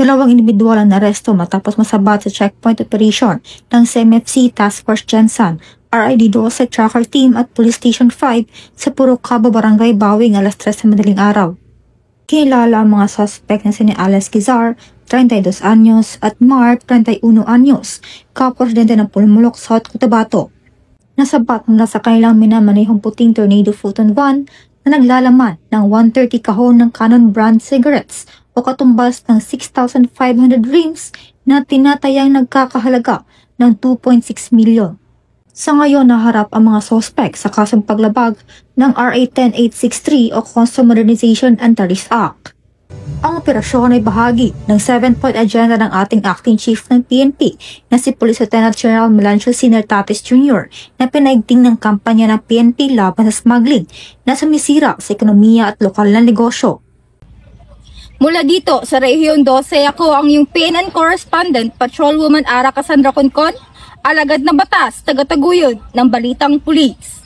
Dalawang individual ang naresto matapos masabat sa checkpoint operation ng CMFC Task Force Gensan, RID 12 Tracker Team at Police Station 5 sa Purocaba, Barangay Bawing alas 3 sa madaling araw. Kilala ang mga suspect na sina Alex Quizar, 32 anyos, at Mark, 31 anyos, kapwa-residente ng Pulmulok, South Cotabato. Nasabat mula sa kanilang minamanehong puting Tornado Fulton van na naglalaman ng 130 kahon ng Canon brand cigarettes o katumbas ng 6,500 rims na tinatayang nagkakahalaga ng 2.6 milyon. Sa ngayon, naharap ang mga sospek sa kasong paglabag ng RA 10863 o Custom Modernization and Tariff Act. Ang operasyon ay bahagi ng 7-point agenda ng ating acting chief ng PNP na si Police Lieutenant General Melancio Tatis Jr. na pinaigting ng kampanya ng PNP laban sa smuggling na sumisira sa ekonomiya at lokal na negosyo. Mula dito sa Rehiyon 12, ako ang iyong PNN correspondent, Patrolwoman Ara Cassandra Concon, alagad na batas, taga-taguyod ng Balitang Pulis.